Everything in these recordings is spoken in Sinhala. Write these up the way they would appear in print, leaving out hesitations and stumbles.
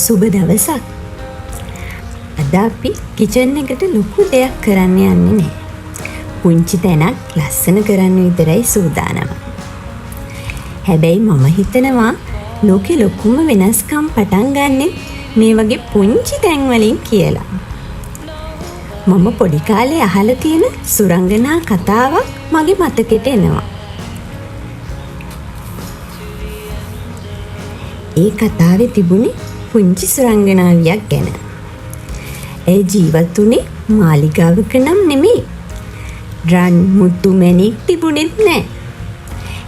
සුබ දවසක්. අද අපි කිචන් එකට ලොකු දෙයක් කරන්න යන්නේ නැහැ. පුංචි තැනක් ලස්සන කරන්න විතරයි සූදානම. හැබැයි මම හිතනවා ලෝකෙ ලොකුම වෙනස්කම් පටන් ගන්නෙ මේ වගේ පුංචි තැන් වලින් කියලා. මම පොඩි කාලේ අහලා තියෙන සුරංගනා කතාවක් මගේ මතකෙට එනවා. ඒ කතාවේ තිබුණේ පුංචි සුරංගනාවියක් ගැන. ඒ ජීවත් වුණේ මාලිගාවක නම් නෙමෙයි. රන් මුතු මැණික් තිබුණෙත් නෑ.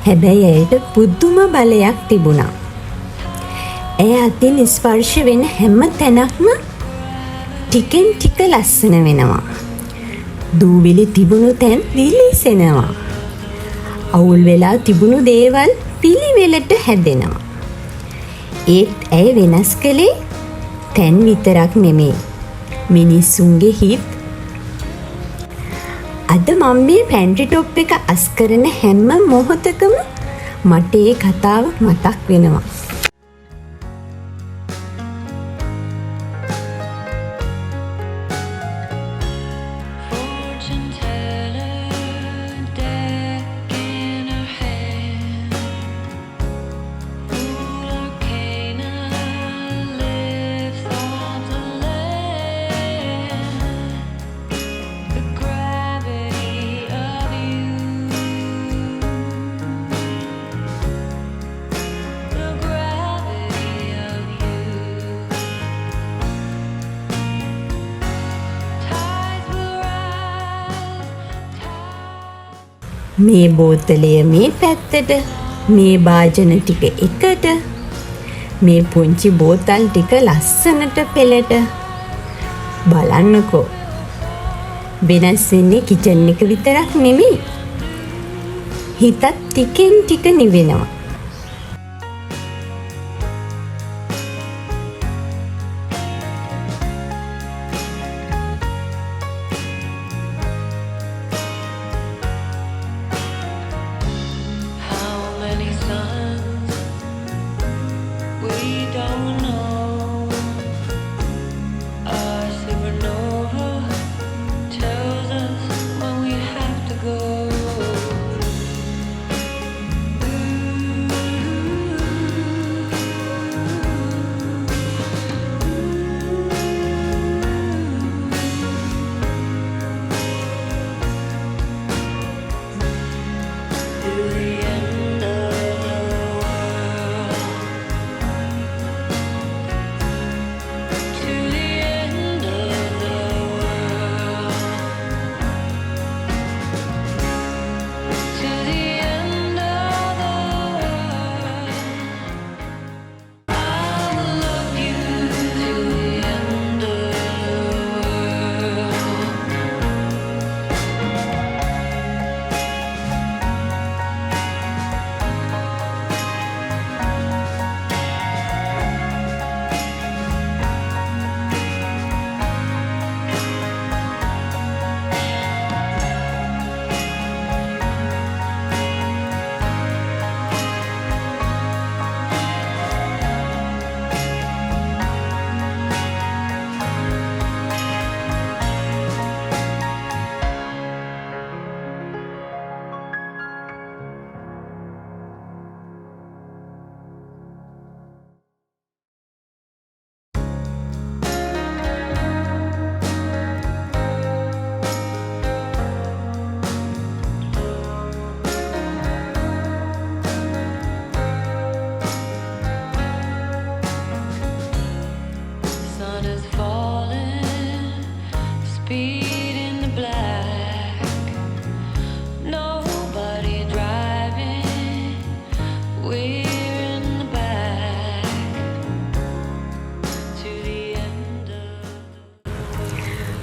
හැබැයි ඇයට පුදුම බලයක් තිබුණා. ඇය අතින් ස්පර්ශ වෙන හැම තැනක්ම ටිකෙන් ටික ලස්සන වෙනවා. දූවිලි තිබුණු තැන් දිලිසෙනවා. අවුල් වෙලා තිබුණු දේවල් පිළිවෙලට හැදෙනවා. ඒත් ඇය වෙනස් කළේ තැන් විතරක් නෙමෙයි, මිනිස්සුන්ගේ හිත්. අද මම මේ පැන්ට්‍රි ටොප් එක අස් කරන හැම මොහොතකම මට ඒ කතාව මතක් වෙනවා. මේ බෝතලය මේ පැත්තට, මේ භාජන ටික එකට, මේ පුංචි බෝතල් ටික ලස්සනට පෙළට. බලන්නකෝ, වෙනස් වෙන්නේ කිචන් එක විතරක් නෙමෙයි, හිතත් ටිකෙන් ටික නිවෙනවා.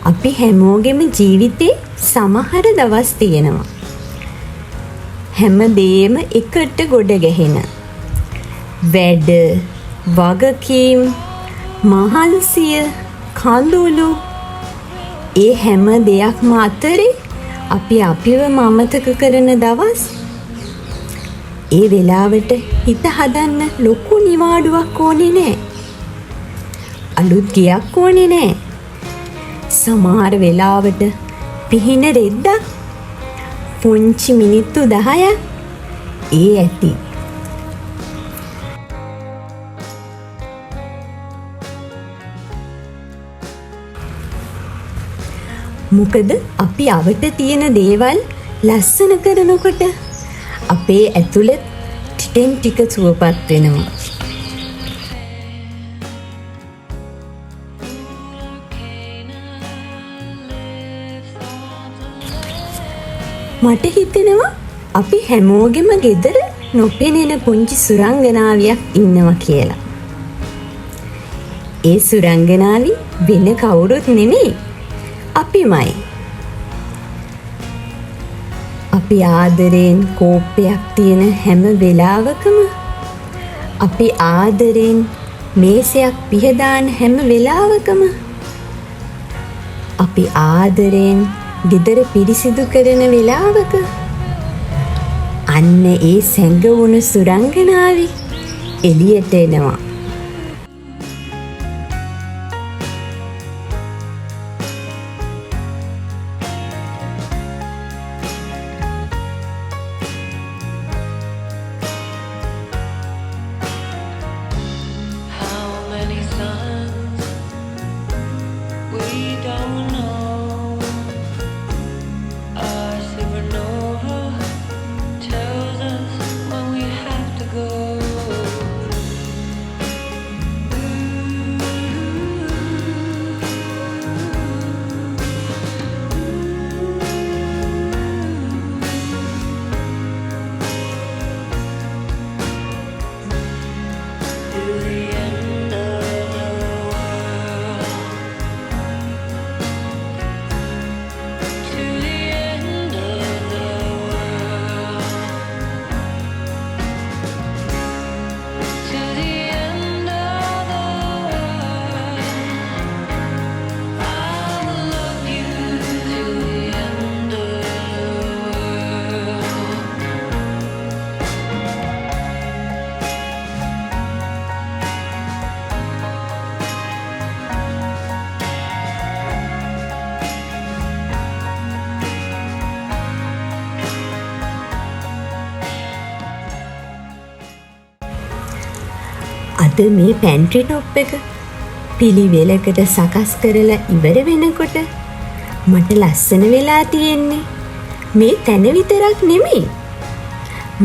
අපි හැමෝගෙම ජීවිතේ සමහර දවස් තියෙනවා. හැමදේම එකට ගොඩ ගැහෙන. වැඩ, වගකීම්, මහන්සිය, කඳුළු, ඒ හැම දෙයක්ම අතරේ අපි අපිව මමතක කරන දවස්. ඒ වෙලාවට හිත හදන්න ලොකු නිවාඩුවක් ඕනේ නෑ. අලුත් ගයක් ඕනේ නෑ. සමහර වෙලාවට පිහින රෙද්දක් පුංචි මිනිත්තු 10ක් ඒ ඇති. මොකද අපි අවට තියෙන දේවල් ලස්සන කරනකොට අපේ ඇතුළත ටිකෙන් ටික සුවපත් වෙනවා. මට හිතෙනවා අපි හැමෝගෙම ගෙදර නොපෙනෙන පුංචි සුරංගනාවියක් ඉන්නවා කියලා. ඒ සුරංගනාවි වෙන කවුරුත් නෙමෙයි, අපිමයි. අපි ආදරෙන් කෝප්පයක් තියෙන හැම වෙලාවකම, අපි ආදරෙන් මේසයක් පිහදාන හැම වෙලාවකම, අපි ආදරෙන් ගෙදර පිරිසිදු කරන වෙලාවක අන්න ඒ සැඟවුණු සුරංගනාවි එළියට එනවා. අද මේ පැන්ට්‍රි ටොප් එක පිළිවෙලකට සකස් කරලා ඉවර වෙනකොට මට ලස්සන වෙලා තියෙන්නේ මේ තැන විතරක් නෙමෙයි.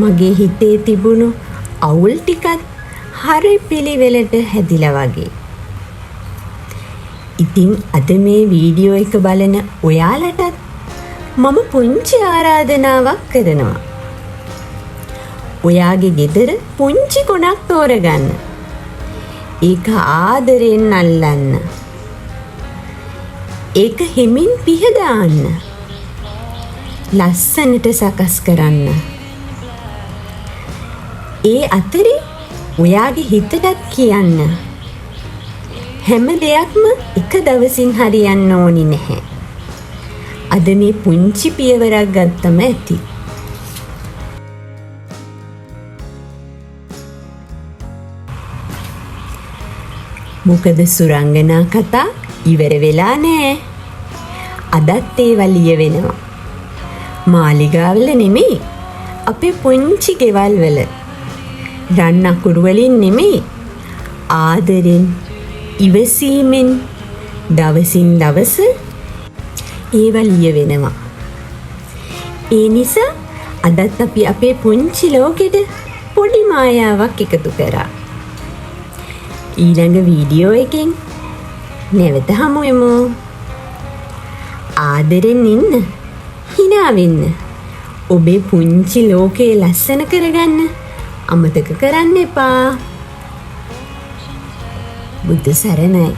මගේ හිතේ තිබුණු අවුල් ටිකත් හරි පිළිවෙලට හැදිලා වගේ. ඉතින් අද මේ වීඩියෝ එක බලන ඔයාලටත් මම පුංචි ආරාධනාවක් කරනවා. ඔයාගේ ගෙදර පුංචි කොනක් තෝරගන්න. ඒක ආදරෙන් අල්ලන්න. ඒක හිමින් පිහදාන්න. ලස්සනට සකස් කරන්න. ඒ අතරේ ඔයාගේ හිතටත් කියන්න. හැම දෙයක්ම එක දවසින් හරියන්න ඕනි නැහැ. අද මේ පුංචි පියවරක් ගත්තම ඇති. මොකද සුරංගනා කතා ඉවර වෙලා නෑ. අදත් ඒවා ලියවෙනවා. මාලිගාවල නෙමෙයි, අපේ පුංචි ගෙවල් වල. රන් අකුරු වලින් නෙමෙයි, ආදරෙන් ඉවසීමෙන් දවසින් දවස ඒවා ලියවෙනවා. ඒ නිසා අදත් අපි අපේ පුංචි ලෝකෙට පොඩි මායාවක් එකතු කරා. ඊළඟ වීඩියෝ එකෙන් නැවත හමු වෙමු. ආදරෙන් ඉන්න, hina වෙන්න, ඔබේ පුංචි ලෝකේ ලස්සන කරගන්න අමතක කරන්න එපා. බුද්ධ සරණයි.